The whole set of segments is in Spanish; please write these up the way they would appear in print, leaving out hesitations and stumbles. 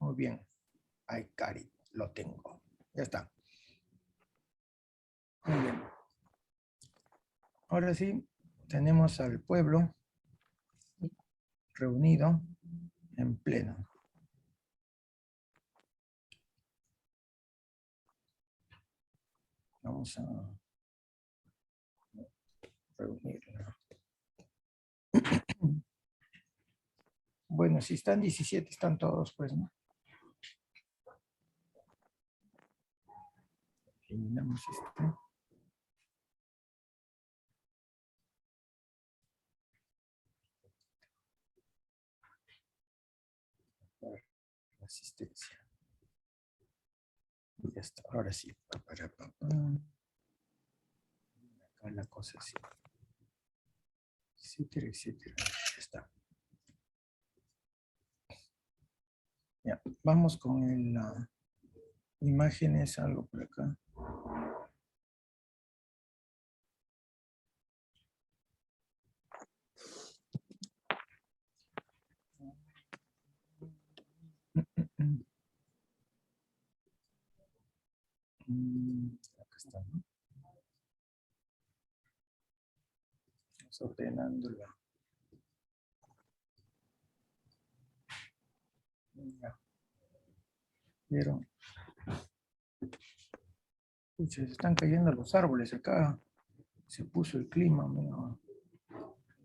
Muy bien. Ay, Cari, lo tengo. Ya está. Muy bien. Ahora sí, tenemos al pueblo reunido en pleno. Vamos a reunirlo. Bueno, si están 17, están todos, pues, ¿no? Eliminamos este. Asistencia. Y ya está. Ahora sí. Acá la cosa así. Etcétera, etcétera. Ya está. Ya, vamos con la imágenes, algo por acá. Acá está, ¿no? Vamos ordenándola. Ya. Pero se están cayendo los árboles acá. Se puso el clima medio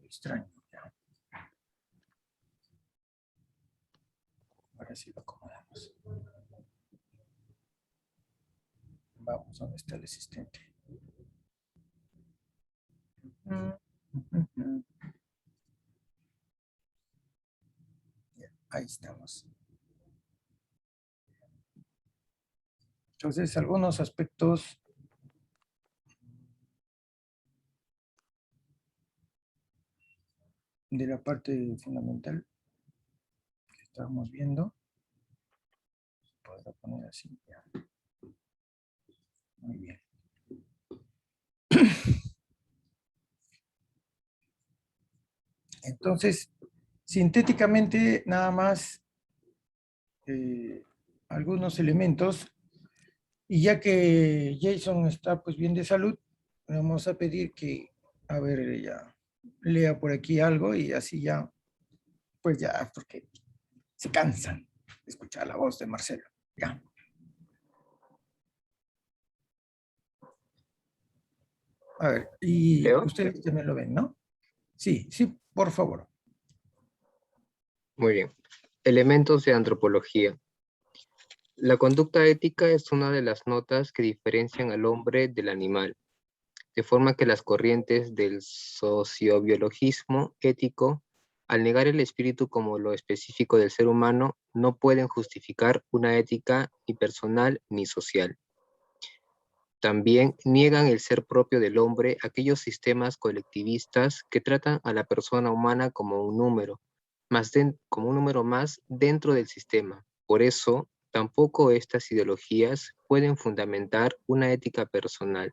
extraño. Ya. Ahora sí lo acomodamos. Vamos, ¿dónde está el asistente? Ya, ahí estamos. Entonces, algunos aspectos de la parte fundamental que estábamos viendo. Podrá poner así. Ya. Muy bien. Entonces, sintéticamente, nada más algunos elementos. Y ya que Jason está pues bien de salud, le vamos a pedir que, a ver, ella lea por aquí algo y así ya, pues ya, porque se cansan de escuchar la voz de Marcelo. Ya. A ver, y ¿Leo? ustedes también lo ven, ¿no? Sí, sí, por favor. Muy bien. Elementos de antropología. La conducta ética es una de las notas que diferencian al hombre del animal, de forma que las corrientes del sociobiologismo ético, al negar el espíritu como lo específico del ser humano, no pueden justificar una ética ni personal ni social. También niegan el ser propio del hombre aquellos sistemas colectivistas que tratan a la persona humana como un número, como un número más dentro del sistema. Por eso, tampoco estas ideologías pueden fundamentar una ética personal,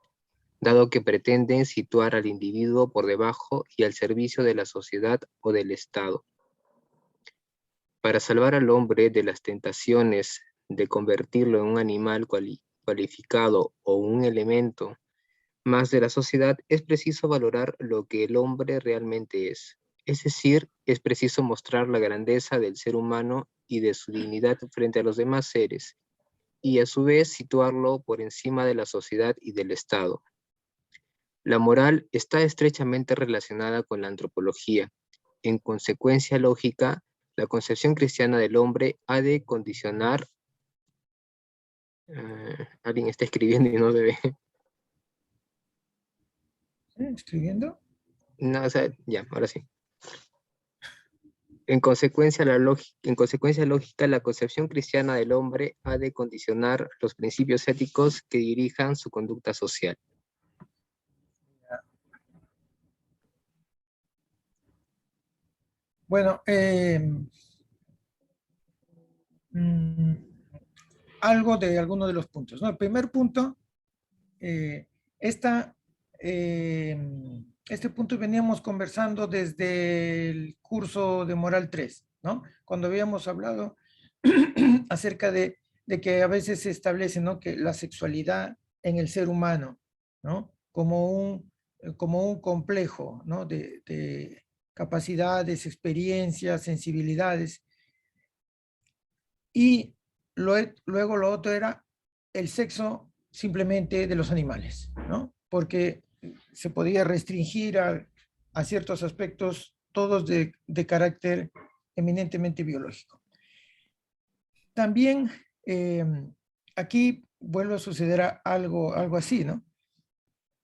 dado que pretenden situar al individuo por debajo y al servicio de la sociedad o del Estado. Para salvar al hombre de las tentaciones de convertirlo en un animal cualificado o un elemento más de la sociedad, es preciso valorar lo que el hombre realmente es. Es decir, es preciso mostrar la grandeza del ser humano y de su dignidad frente a los demás seres, y a su vez situarlo por encima de la sociedad y del Estado. La moral está estrechamente relacionada con la antropología. En consecuencia lógica, la concepción cristiana del hombre ha de condicionar... alguien está escribiendo y no debe... ¿Escribiendo? No, o sea, ya, ahora sí. En consecuencia lógica, la concepción cristiana del hombre ha de condicionar los principios éticos que dirijan su conducta social. Bueno, algo de alguno de los puntos, ¿no? El primer punto, esta, este punto veníamos conversando desde el curso de Moral 3, ¿no? Cuando habíamos hablado acerca de que a veces se establece, ¿no?, que la sexualidad en el ser humano, ¿no?, como un complejo, ¿no?, de capacidades, experiencias, sensibilidades. Y luego lo otro era el sexo simplemente de los animales, ¿no? Porque se podía restringir a ciertos aspectos, todos de carácter eminentemente biológico. También aquí vuelve a suceder algo así, ¿no?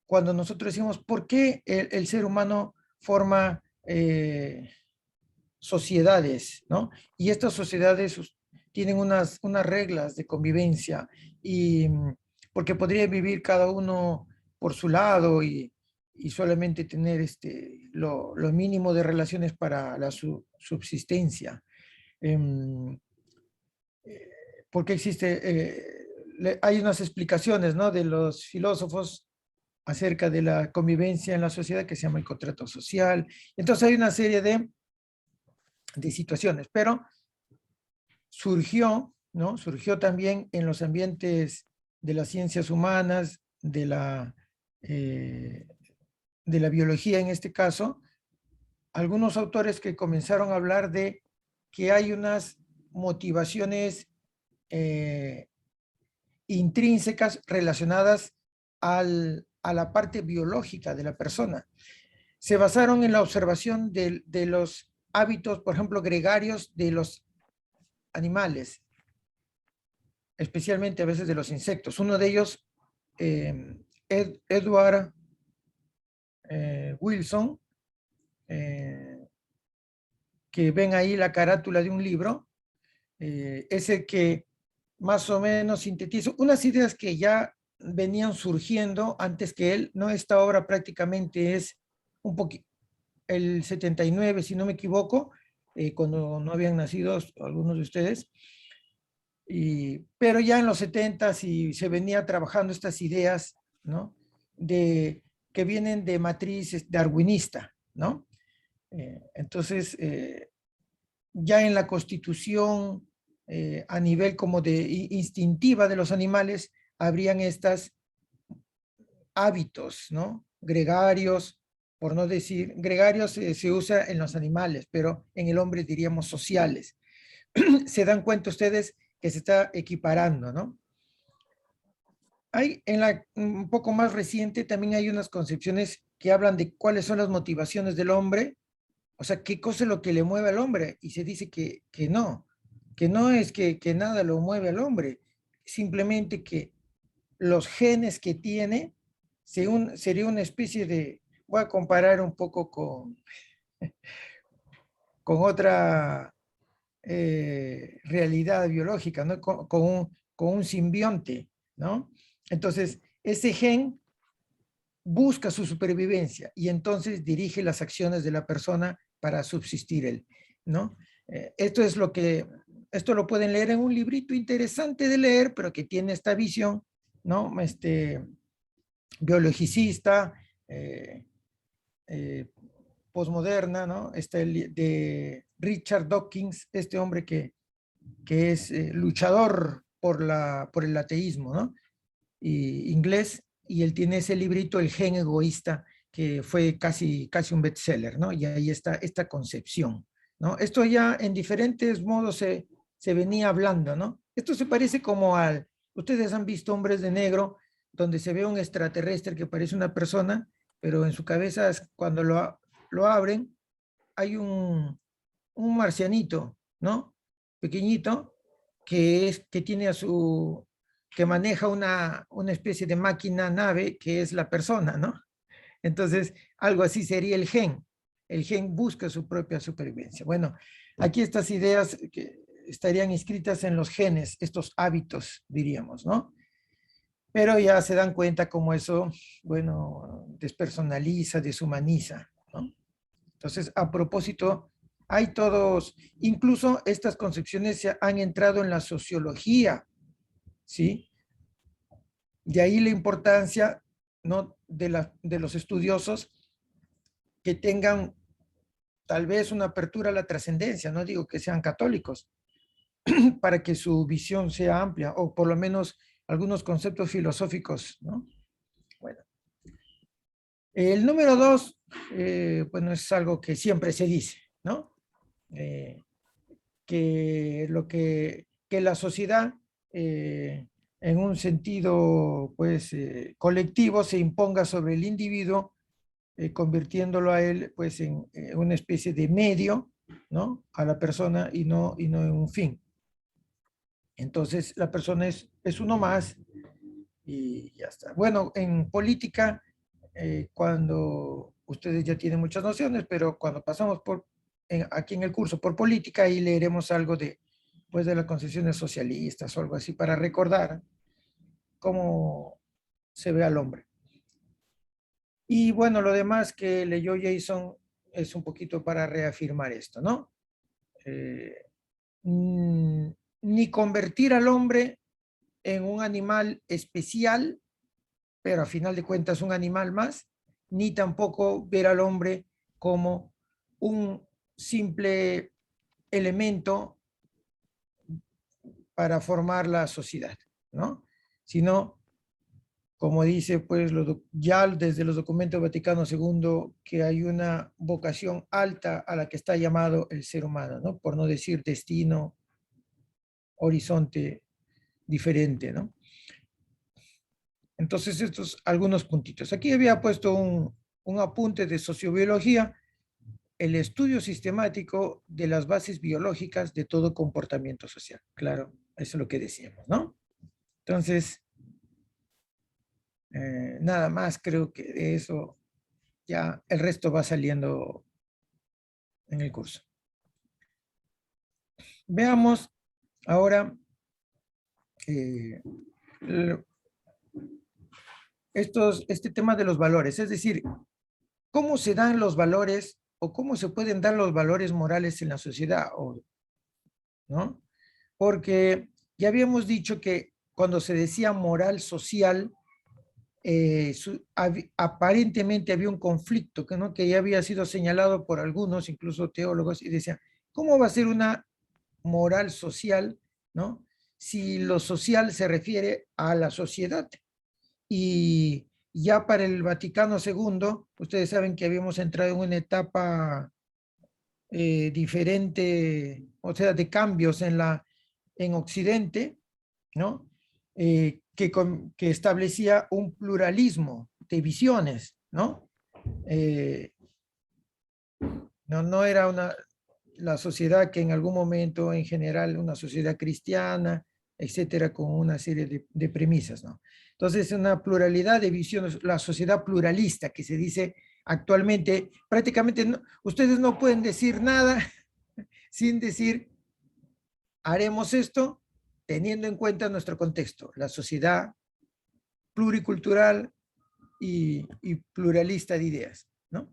Cuando nosotros decimos, ¿por qué el ser humano forma sociedades, ¿no? Y estas sociedades tienen unas reglas de convivencia y porque podría vivir cada uno por su lado y solamente tener lo mínimo de relaciones para la subsistencia. Em, porque hay unas explicaciones, ¿no?, de los filósofos acerca de la convivencia en la sociedad que se llama el contrato social. Entonces hay una serie de situaciones, pero surgió, ¿no? Surgió también en los ambientes de las ciencias humanas, de la biología en este caso, algunos autores que comenzaron a hablar de que hay unas motivaciones intrínsecas relacionadas a la parte biológica de la persona. Se basaron en la observación de los hábitos, por ejemplo, gregarios de los animales, especialmente a veces de los insectos. Uno de ellos, Edward Wilson, que ven ahí la carátula de un libro, es el que más o menos sintetiza unas ideas que ya venían surgiendo antes que él, ¿no? Esta obra prácticamente es un poquito, el 79, si no me equivoco, cuando no habían nacido algunos de ustedes, pero ya en los 70 y se venía trabajando estas ideas, ¿no?, que vienen de matriz darwinista, ¿no? Entonces, ya en la constitución a nivel como de instintiva de los animales, habrían estos hábitos, ¿no?, gregarios, por no decir, gregarios se usa en los animales, pero en el hombre diríamos sociales. Se dan cuenta ustedes que se está equiparando, ¿no? Hay un poco más reciente, también hay unas concepciones que hablan de cuáles son las motivaciones del hombre, o sea, qué cosa es lo que le mueve al hombre, y se dice que no es que nada lo mueve al hombre, simplemente que los genes que tiene sería una especie de, voy a comparar un poco con otra realidad biológica, ¿no?, con un simbionte, ¿no? Entonces, ese gen busca su supervivencia y entonces dirige las acciones de la persona para subsistir él, ¿no? Esto lo pueden leer en un librito interesante de leer, pero que tiene esta visión, ¿no?, biologicista, posmoderna, ¿no? De Richard Dawkins, este hombre que es luchador por el ateísmo, ¿no?, inglés, y él tiene ese librito, El gen egoísta, que fue casi un bestseller, ¿no? Y ahí está esta concepción, ¿no? Esto ya en diferentes modos se venía hablando, ¿no? Esto se parece como ustedes han visto Hombres de Negro, donde se ve un extraterrestre que parece una persona, pero en su cabeza, cuando lo abren, hay un marcianito, ¿no?, pequeñito, que tiene que maneja una especie de máquina nave que es la persona, ¿no? Entonces, algo así sería el gen. El gen busca su propia supervivencia. Bueno, aquí estas ideas que estarían inscritas en los genes, estos hábitos, diríamos, ¿no? Pero ya se dan cuenta cómo eso, bueno, despersonaliza, deshumaniza, ¿no? Entonces, a propósito, hay todos, incluso estas concepciones se han entrado en la sociología, ¿sí? De ahí la importancia, ¿no?, de los estudiosos que tengan tal vez una apertura a la trascendencia, no digo que sean católicos, para que su visión sea amplia, o por lo menos algunos conceptos filosóficos, ¿no? Bueno. El número 2, bueno, es algo que siempre se dice, ¿no? Que la sociedad, en un sentido, pues, colectivo, se imponga sobre el individuo, convirtiéndolo a él, pues, en una especie de medio, ¿no? A la persona y no en un fin. Entonces, la persona es uno más y ya está. Bueno, en política, cuando ustedes ya tienen muchas nociones, pero cuando pasamos aquí en el curso por política, ahí leeremos algo de, pues, de las concepciones socialistas o algo así para recordar cómo se ve al hombre. Y bueno, lo demás que leyó Jason es un poquito para reafirmar esto, ¿no? Eh, ni convertir al hombre en un animal especial, pero a final de cuentas un animal más, ni tampoco ver al hombre como un simple elemento para formar la sociedad, ¿no? Sino, como dice, pues, ya desde los documentos Vaticano II, que hay una vocación alta a la que está llamado el ser humano, ¿no? Por no decir destino, horizonte diferente, ¿no? Entonces, estos algunos puntitos. Aquí había puesto un apunte de sociobiología, el estudio sistemático de las bases biológicas de todo comportamiento social. Claro, eso es lo que decíamos, ¿no? Entonces, nada más creo que de eso ya el resto va saliendo en el curso. Veamos ahora este tema de los valores, es decir, cómo se dan los valores o cómo se pueden dar los valores morales en la sociedad, ¿no? Porque ya habíamos dicho que cuando se decía moral social, aparentemente había un conflicto ¿no? Que ya había sido señalado por algunos, incluso teólogos, y decían, ¿cómo va a ser una moral social, ¿no? Si lo social se refiere a la sociedad? Y ya para el Vaticano II, ustedes saben que habíamos entrado en una etapa diferente, o sea, de cambios en Occidente, ¿no? Que establecía un pluralismo de visiones, ¿no? No era la sociedad que en algún momento, en general, una sociedad cristiana, etcétera, con una serie de premisas, ¿no? Entonces, una pluralidad de visiones, la sociedad pluralista que se dice actualmente, prácticamente ustedes no pueden decir nada sin decir, haremos esto teniendo en cuenta nuestro contexto, la sociedad pluricultural y pluralista de ideas, ¿no?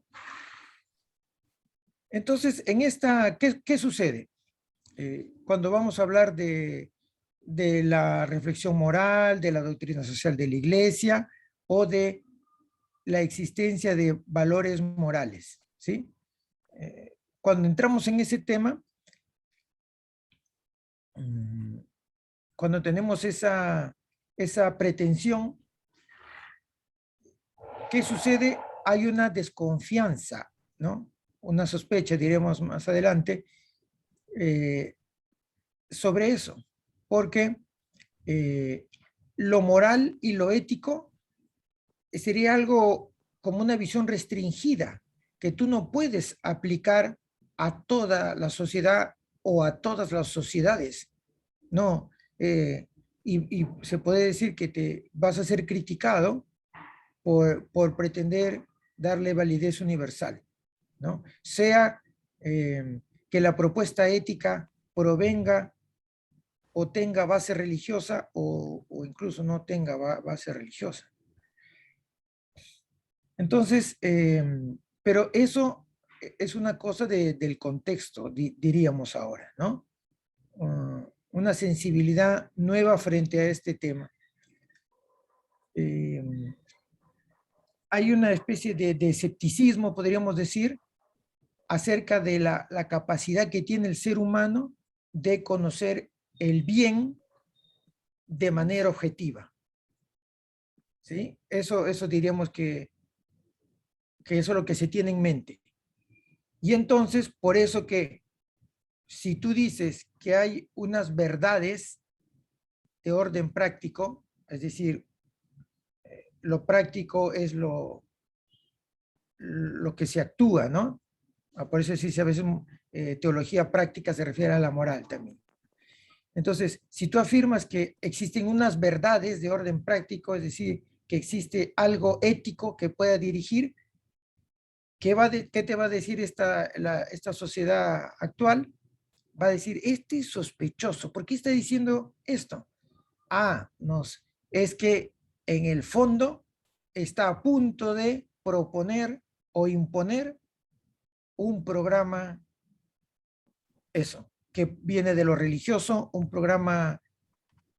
Entonces, ¿qué sucede? Cuando vamos a hablar de la reflexión moral, de la doctrina social de la iglesia o de la existencia de valores morales, ¿sí? Cuando entramos en ese tema, cuando tenemos esa pretensión, ¿qué sucede? Hay una desconfianza, ¿no? Una sospecha, diremos más adelante, sobre eso, porque lo moral y lo ético sería algo como una visión restringida, que tú no puedes aplicar a toda la sociedad o a todas las sociedades, no. Y se puede decir que te vas a ser criticado por pretender darle validez universal, ¿no? Sea que la propuesta ética provenga o tenga base religiosa o incluso no tenga base religiosa. Entonces, pero eso es una cosa del contexto, diríamos ahora, ¿no? Una sensibilidad nueva frente a este tema. Hay una especie de escepticismo, podríamos decir, acerca de la capacidad que tiene el ser humano de conocer el bien de manera objetiva. ¿Sí? Eso diríamos que eso es lo que se tiene en mente. Y entonces, por eso que si tú dices que hay unas verdades de orden práctico, es decir, lo práctico es lo que se actúa, ¿no? Por eso sí, a veces teología práctica se refiere a la moral también. Entonces, si tú afirmas que existen unas verdades de orden práctico, es decir, que existe algo ético que pueda dirigir, ¿qué te va a decir esta sociedad actual? Va a decir, este es sospechoso, ¿por qué está diciendo esto? Es que en el fondo está a punto de proponer o imponer un programa, eso, que viene de lo religioso, un programa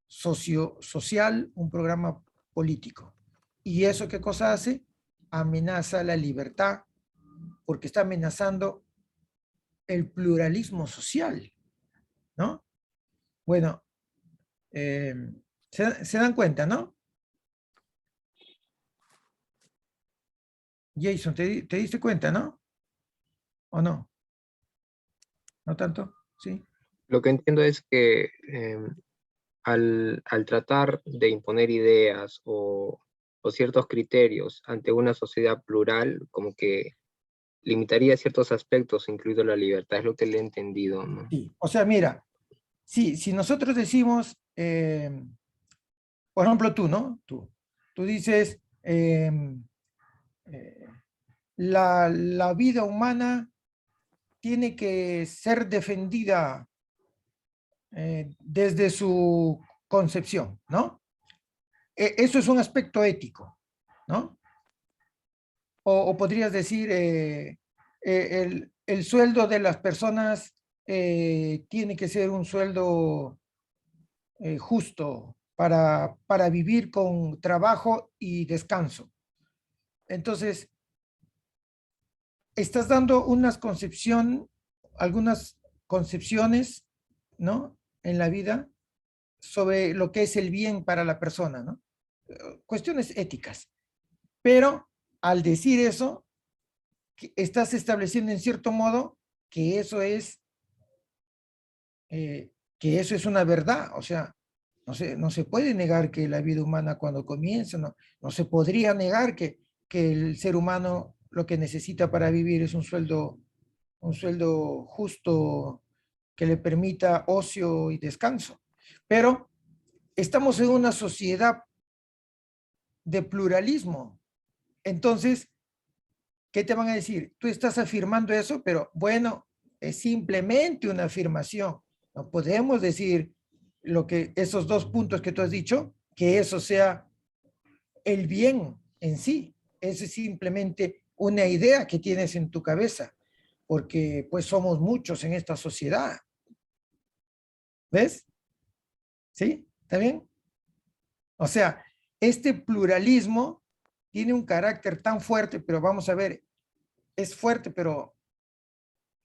social, un programa político. ¿Y eso qué cosa hace? Amenaza la libertad, porque está amenazando el pluralismo social, ¿no? Bueno, eh, se dan cuenta, ¿no? Jason, ¿te diste cuenta, no? ¿O no? ¿No tanto? ¿Sí? Lo que entiendo es que al tratar de imponer ideas o ciertos criterios ante una sociedad plural, como que limitaría ciertos aspectos, incluido la libertad, es lo que le he entendido, ¿no? Sí. O sea, mira, si nosotros decimos, por ejemplo, tú, ¿no? Tú dices, eh, la vida humana tiene que ser defendida desde su concepción, ¿no? Eso es un aspecto ético, ¿no? O podrías decir, el sueldo de las personas tiene que ser un sueldo justo para vivir con trabajo y descanso. Entonces, estás dando algunas concepciones, ¿no? En la vida sobre lo que es el bien para la persona, ¿no? Cuestiones éticas. Pero al decir eso, estás estableciendo en cierto modo que eso es, que eso es una verdad. O sea, no se puede negar que la vida humana cuando comienza, no se podría negar que el ser humano lo que necesita para vivir es un sueldo justo que le permita ocio y descanso. Pero estamos en una sociedad de pluralismo. Entonces, ¿qué te van a decir? Tú estás afirmando eso, pero bueno, es simplemente una afirmación. No podemos decir lo que esos dos puntos que tú has dicho, que eso sea el bien en sí. Eso es simplemente una idea que tienes en tu cabeza, porque pues somos muchos en esta sociedad. ¿Ves? ¿Sí? ¿Está bien? O sea, este pluralismo tiene un carácter tan fuerte, pero vamos a ver, es fuerte, pero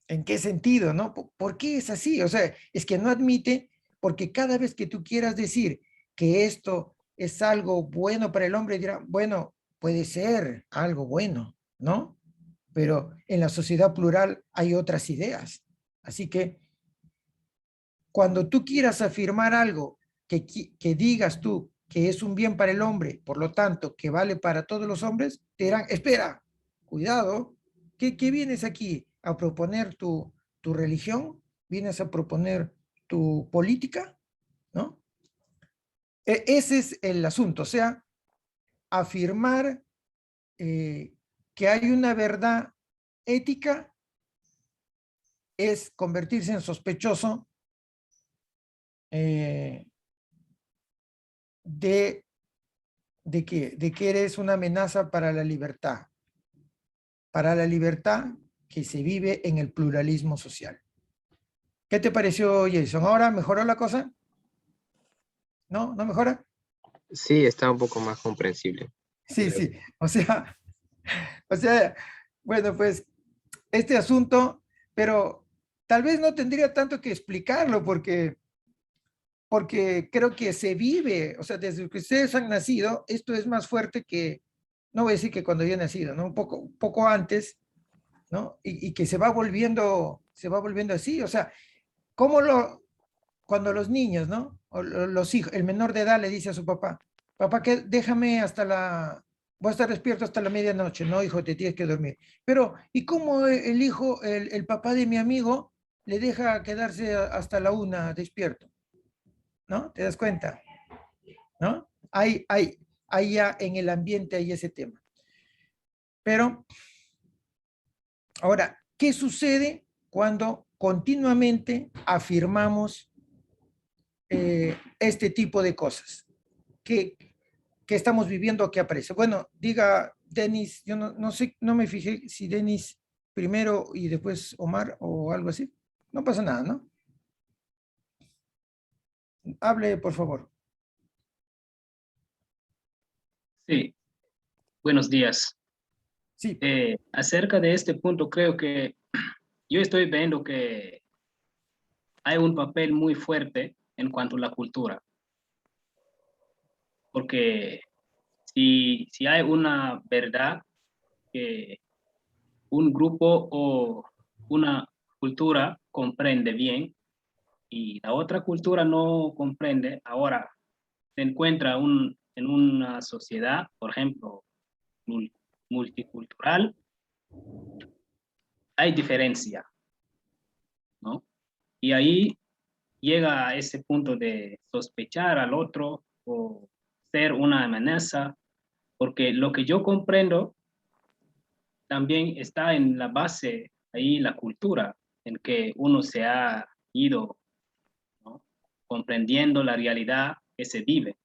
¿en qué sentido, no? ¿Por qué es así? O sea, es que no admite, porque cada vez que tú quieras decir que esto es algo bueno para el hombre, dirá, bueno, puede ser algo bueno, ¿no? Pero en la sociedad plural hay otras ideas. Así que cuando tú quieras afirmar algo que digas tú que es un bien para el hombre, por lo tanto, que vale para todos los hombres, te dirán, espera, cuidado, ¿qué vienes aquí a proponer tu religión? ¿Vienes a proponer tu política? ¿No? Ese es el asunto, o sea, afirmar que hay una verdad ética es convertirse en sospechoso eh, de de que eres una amenaza para la libertad que se vive en el pluralismo social. ¿Qué te pareció, Jason? ¿Ahora mejoró la cosa? ¿No? ¿No mejora? Sí, está un poco más comprensible. Sí, sí. Gracias. O sea, bueno, pues este asunto, pero tal vez no tendría tanto que explicarlo porque porque creo que se vive, o sea, desde que ustedes han nacido, esto es más fuerte que, no voy a decir que cuando yo he nacido, ¿no? Un poco antes, ¿no? Y que se va volviendo así, o sea, ¿cómo cuando los niños, ¿no? O los hijos, el menor de edad le dice a su papá, papá, que déjame voy a estar despierto hasta la medianoche, no, hijo, te tienes que dormir. Pero, ¿y cómo el hijo, el papá de mi amigo, le deja quedarse hasta la 1 despierto? ¿No? ¿Te das cuenta? ¿No? Hay ya en el ambiente hay ese tema. Pero, ahora, ¿qué sucede cuando continuamente afirmamos este tipo de cosas que estamos viviendo, que aparece? Bueno, diga Denis, yo no sé, no me fijé si Denis primero y después Omar o algo así. No pasa nada, ¿no? Hable, por favor. Sí, buenos días. Sí, Acerca de este punto, creo que yo estoy viendo que hay un papel muy fuerte en cuanto a la cultura, porque si hay una verdad que un grupo o una cultura comprende bien y la otra cultura no comprende, ahora se encuentra en una sociedad, por ejemplo, multicultural, hay diferencia, ¿no? Y ahí llega a ese punto de sospechar al otro o ser una amenaza, porque lo que yo comprendo también está en la base, ahí la cultura, en que uno se ha ido, ¿no? Comprendiendo la realidad que se vive.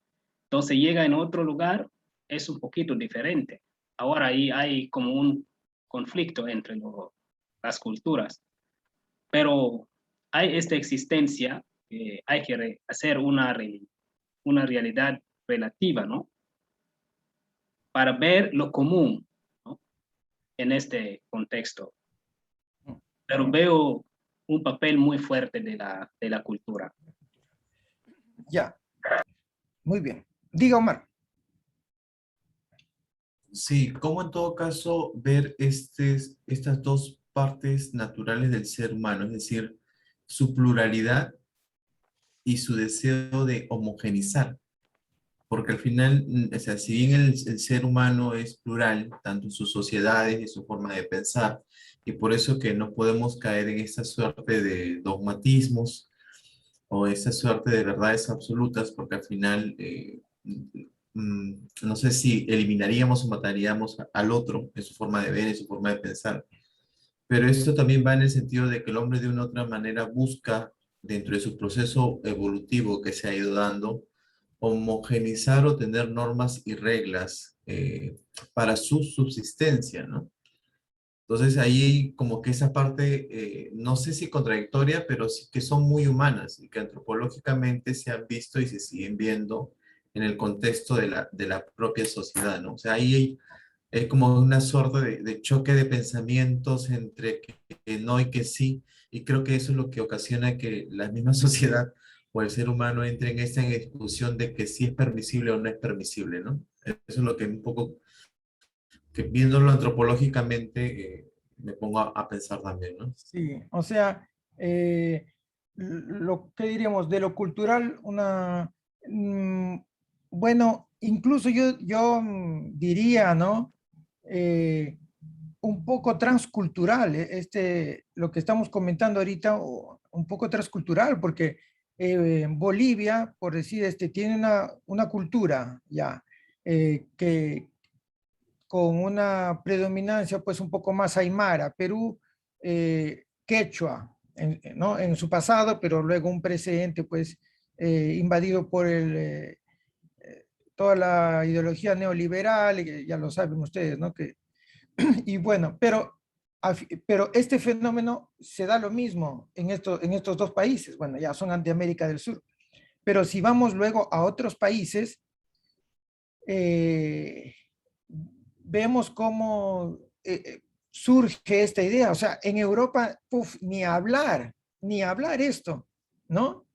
Entonces llega en otro lugar, es un poquito diferente. Ahora ahí hay como un conflicto entre las culturas, pero hay esta existencia, hay que hacer una realidad relativa, ¿no? Para ver lo común, ¿no? En este contexto. Pero veo un papel muy fuerte de la cultura. ya, muy bien. Diga, Omar. Sí, ¿cómo en todo caso ver estas dos partes naturales del ser humano, es decir, su pluralidad y su deseo de homogenizar? Porque al final, o sea, si bien el ser humano es plural, tanto en sus sociedades y su forma de pensar, y por eso que no podemos caer en esta suerte de dogmatismos o esa suerte de verdades absolutas, porque al final, no sé si eliminaríamos o mataríamos al otro en su forma de ver, en su forma de pensar, pero esto también va en el sentido de que el hombre de una u otra manera busca, dentro de su proceso evolutivo que se ha ido dando, homogenizar o tener normas y reglas para su subsistencia, ¿no? Entonces ahí como que esa parte, no sé si contradictoria, pero sí que son muy humanas y que antropológicamente se han visto y se siguen viendo en el contexto de la propia sociedad, ¿no? O sea, ahí hay como una suerte de choque de pensamientos entre que no y que sí, y creo que eso es lo que ocasiona que la misma sociedad o el ser humano entre en esta discusión de que sí es permisible o no es permisible, ¿no? Eso es lo que un poco que viéndolo antropológicamente, me pongo a pensar también, ¿no? Sí, o sea, lo que diríamos de lo cultural, mm, bueno, incluso yo diría, ¿no? Eh, un poco transcultural, lo que estamos comentando ahorita, un poco transcultural, porque Bolivia, por decir, tiene una cultura ya, que con una predominancia pues un poco más aymara, Perú, quechua, ¿no? En su pasado, pero luego un precedente pues invadido por toda la ideología neoliberal, ya lo saben ustedes, ¿no? Y bueno, pero este fenómeno se da lo mismo en estos dos países, bueno, ya son de América del Sur, pero si vamos luego a otros países, eh, vemos cómo surge esta idea. O sea, en Europa, ni hablar esto, ¿no?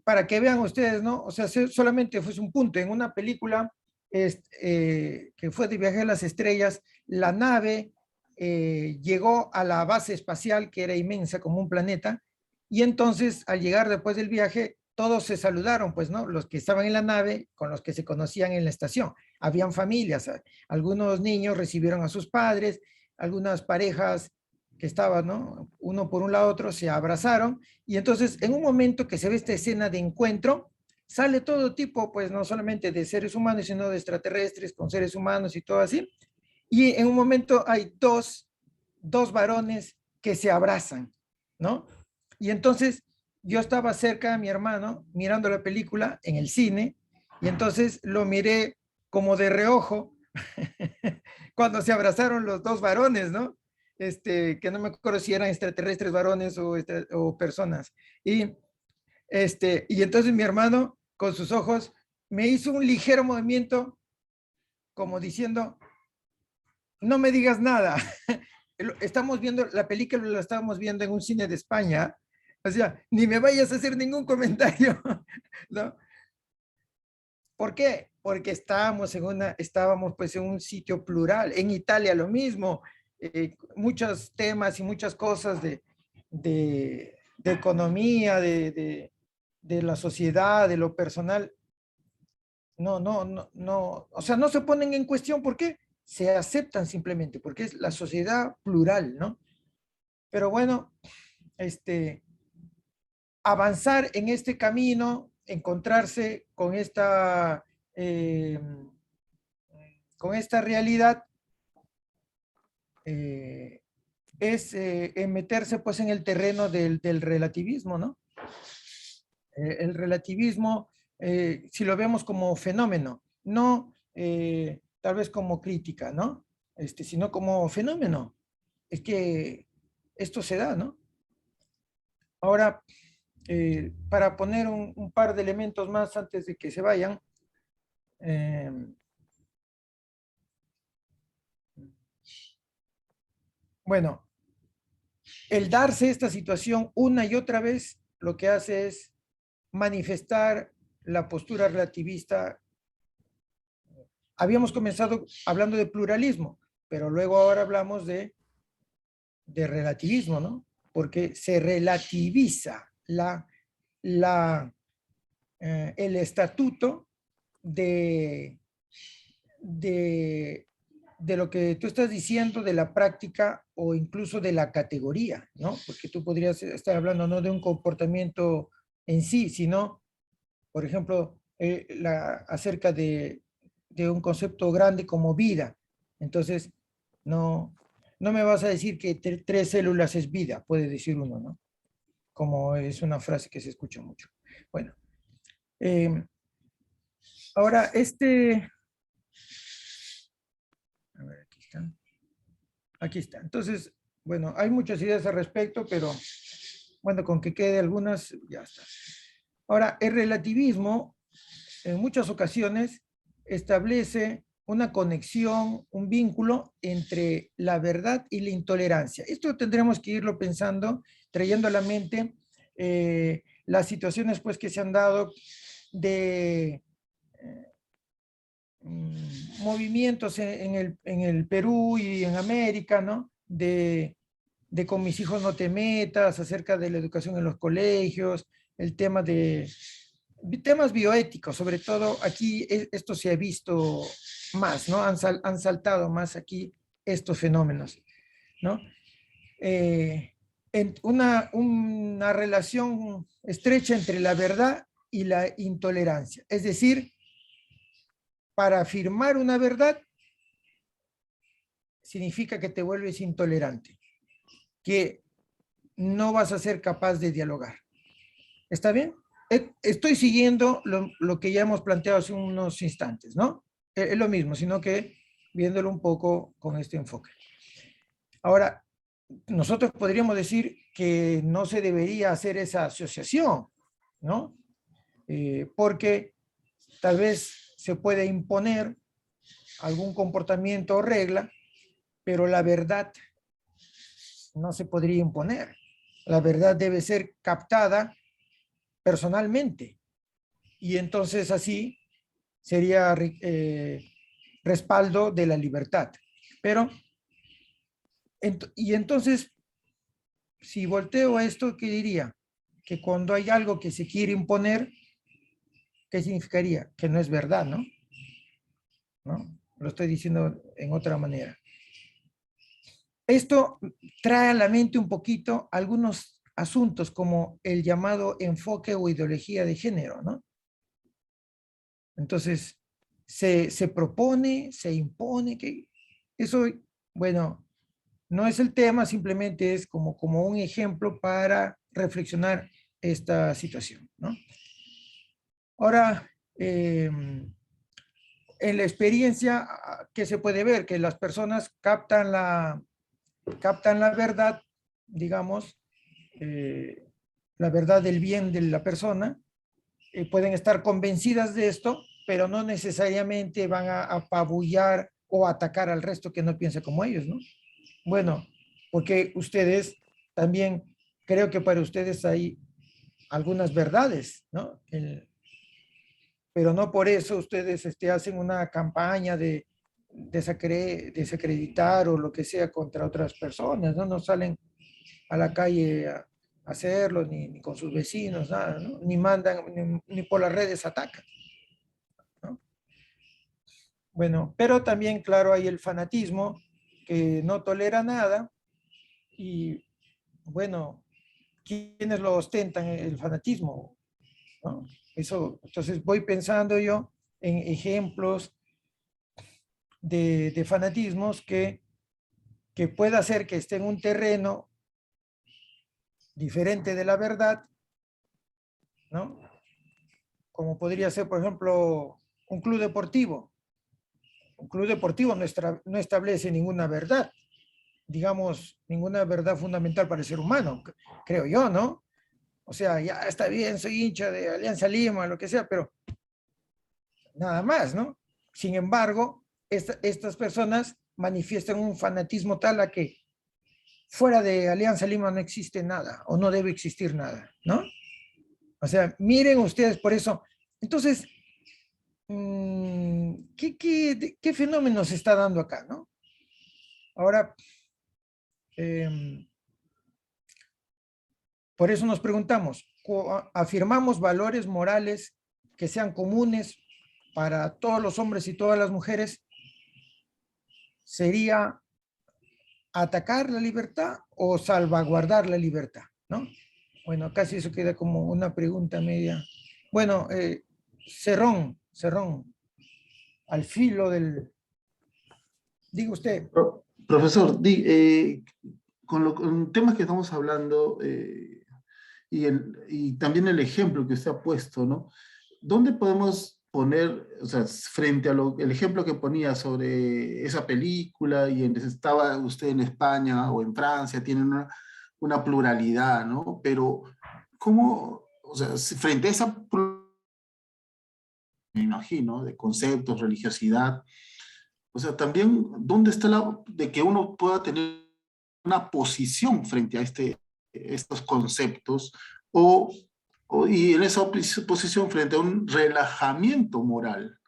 para que vean ustedes, ¿no? O sea, solamente fue un punto. En una película que fue de Viaje a las Estrellas, la nave llegó a la base espacial, que era inmensa como un planeta, y entonces al llegar después del viaje, todos se saludaron, pues, ¿no? Los que estaban en la nave con los que se conocían en la estación. Habían familias, algunos niños recibieron a sus padres, algunas parejas que estaban, ¿no? Uno por un lado, otro, se abrazaron, y entonces en un momento que se ve esta escena de encuentro, sale todo tipo, pues no solamente de seres humanos, sino de extraterrestres con seres humanos y todo así, y en un momento hay dos varones que se abrazan, ¿no? Y entonces yo estaba cerca de mi hermano mirando la película en el cine, y entonces lo miré como de reojo cuando se abrazaron los dos varones, ¿no? Que no me acuerdo si eran extraterrestres varones o personas. Y entonces mi hermano, con sus ojos, me hizo un ligero movimiento como diciendo, no me digas nada. Estamos viendo, la película la estábamos viendo en un cine de España, o sea, ni me vayas a hacer ningún comentario, ¿no? ¿Por qué? Porque estábamos pues en un sitio plural, en Italia lo mismo, muchos temas y muchas cosas de economía, de la sociedad, de lo personal, no, o sea, no se ponen en cuestión. ¿Por qué? Se aceptan simplemente, porque es la sociedad plural, ¿no? Pero bueno, avanzar en este camino, encontrarse con esta realidad, es meterse pues en el terreno del relativismo, ¿no? El relativismo, si lo vemos como fenómeno, no tal vez como crítica, ¿no? Sino como fenómeno. Es que esto se da, ¿no? Ahora, para poner un par de elementos más antes de que se vayan, bueno, el darse esta situación una y otra vez, lo que hace es manifestar la postura relativista. Habíamos comenzado hablando de pluralismo, pero luego ahora hablamos de relativismo, ¿no? Porque se relativiza el estatuto de lo que tú estás diciendo, de la práctica o incluso de la categoría, ¿no? Porque tú podrías estar hablando no de un comportamiento en sí, sino, por ejemplo, acerca de un concepto grande como vida. Entonces, no me vas a decir que 3 células es vida, puede decir uno, ¿no? Como es una frase que se escucha mucho. Bueno, ahora a ver, aquí está. Aquí está. Entonces, bueno, hay muchas ideas al respecto, pero bueno, con que quede algunas, ya está. Ahora, el relativismo en muchas ocasiones establece una conexión, un vínculo entre la verdad y la intolerancia. Esto tendremos que irlo pensando, trayendo a la mente las situaciones pues que se han dado de movimientos en el Perú y en América, ¿no? De con mis hijos no te metas, acerca de la educación en los colegios, el tema de temas bioéticos, sobre todo aquí esto se ha visto más, ¿no? Han saltado más aquí estos fenómenos, ¿no? En una relación estrecha entre la verdad y la intolerancia. Es decir, para afirmar una verdad significa que te vuelves intolerante, que no vas a ser capaz de dialogar. ¿Está bien? Estoy siguiendo lo que ya hemos planteado hace unos instantes, ¿no? Es lo mismo, sino que viéndolo un poco con este enfoque. Ahora, nosotros podríamos decir que no se debería hacer esa asociación, ¿no? Porque tal vez se puede imponer algún comportamiento o regla, pero la verdad no se podría imponer. La verdad debe ser captada, personalmente. Y entonces así sería respaldo de la libertad. Pero, y entonces, si volteo a esto, ¿qué diría? Que cuando hay algo que se quiere imponer, ¿qué significaría? Que no es verdad, ¿no? ¿No? Lo estoy diciendo en otra manera. Esto trae a la mente un poquito algunos asuntos como el llamado enfoque o ideología de género, ¿no? Entonces, se propone, se impone, que eso, bueno, no es el tema, simplemente es como un ejemplo para reflexionar esta situación, ¿no? Ahora, en la experiencia, ¿qué se puede ver? Que las personas captan la verdad, digamos, la verdad del bien de la persona, pueden estar convencidas de esto, pero no necesariamente van a apabullar o atacar al resto que no piensa como ellos, ¿no? Bueno, porque ustedes también, creo que para ustedes hay algunas verdades, ¿no? Pero no por eso ustedes hacen una campaña de desacreditar o lo que sea contra otras personas, ¿no? No salen a la calle a hacerlo, ni con sus vecinos, nada, ¿no? Ni mandan, ni por las redes atacan, ¿no? Bueno, pero también, claro, hay el fanatismo que no tolera nada y, bueno, ¿quiénes lo ostentan el fanatismo? ¿No? Eso, entonces voy pensando yo en ejemplos de fanatismos que pueda hacer que esté en un terreno diferente de la verdad, ¿no? Como podría ser, por ejemplo, un club deportivo. Un club deportivo no establece ninguna verdad, digamos, ninguna verdad fundamental para el ser humano, creo yo, ¿no? O sea, ya está bien, soy hincha de Alianza Lima, lo que sea, pero nada más, ¿no? Sin embargo, estas personas manifiestan un fanatismo tal a que fuera de Alianza Lima no existe nada o no debe existir nada, ¿no? O sea, miren ustedes por eso. Entonces, ¿qué fenómeno se está dando acá, no? Ahora, por eso nos preguntamos, ¿afirmamos valores morales que sean comunes para todos los hombres y todas las mujeres? ¿Sería atacar la libertad o salvaguardar la libertad, ¿no? Bueno, casi eso queda como una pregunta media. Bueno, Cerrón, al filo del... Diga usted. Profesor, con el tema que estamos hablando y también el ejemplo que usted ha puesto, ¿no? ¿Dónde podemos poner, o sea, frente a el ejemplo que ponía sobre esa película y estaba usted en España o en Francia, tienen una pluralidad, ¿no? Pero, ¿cómo, o sea, frente a esa pluralidad, me imagino, de conceptos, religiosidad, o sea, también, ¿dónde está de que uno pueda tener una posición frente a estos conceptos y en esa posición frente a un relajamiento moral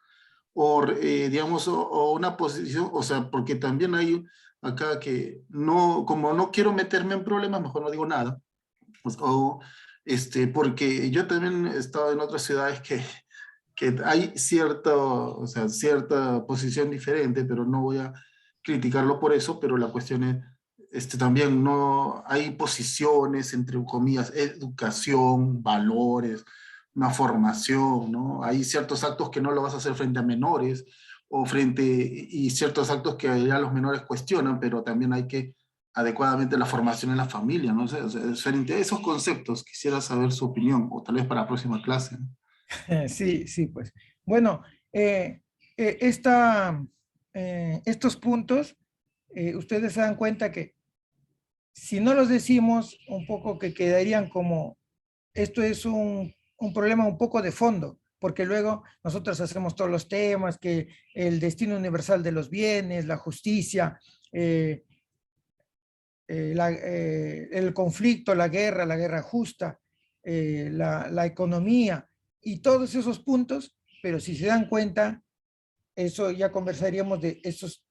o digamos, o una posición, o sea, porque también hay acá que no, como no quiero meterme en problemas, mejor no digo nada, pues, porque yo también he estado en otras ciudades que hay o sea, cierta posición diferente, pero no voy a criticarlo por eso, pero la cuestión es, también no hay posiciones, entre comillas, educación, valores, una formación, ¿no? Hay ciertos actos que no lo vas a hacer frente a menores, y ciertos actos que ya los menores cuestionan, pero también hay que adecuadamente la formación en la familia, ¿no? O sea, frente a esos conceptos, quisiera saber su opinión, o tal vez para la próxima clase, ¿no? Sí, sí, pues. Bueno, estos puntos, ustedes se dan cuenta que si no los decimos, un poco que quedarían como, esto es un problema un poco de fondo, porque luego nosotros hacemos todos los temas, que el destino universal de los bienes, la justicia, el conflicto, la guerra justa, la economía y todos esos puntos, pero si se dan cuenta, eso ya conversaríamos de esos,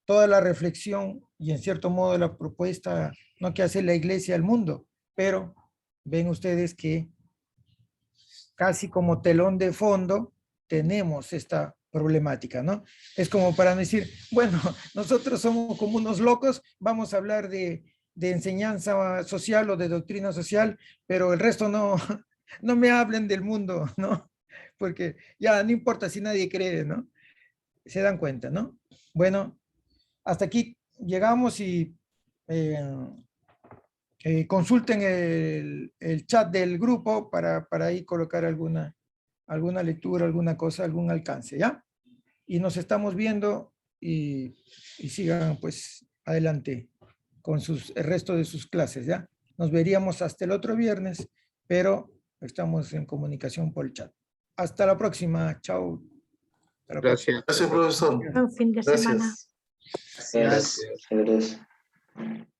toda la reflexión y en cierto modo la propuesta, no que hace la iglesia al mundo, pero ven ustedes que casi como telón de fondo tenemos esta problemática, ¿no? Es como para decir, bueno, nosotros somos como unos locos, vamos a hablar de enseñanza social o de doctrina social, pero el resto no, no me hablen del mundo, ¿no? Porque ya no importa si nadie cree, ¿no? Se dan cuenta, ¿no? Bueno, hasta aquí llegamos y consulten el chat del grupo para ahí colocar alguna lectura, alguna cosa, algún alcance, ¿ya? Y nos estamos viendo y sigan pues adelante con el resto de sus clases, ¿ya? Nos veríamos hasta el otro viernes, pero estamos en comunicación por el chat. Hasta la próxima, chao. Hasta la próxima. Gracias. Gracias, profesor. Buen fin de semana. Gracias. Gracias. Gracias. Gracias.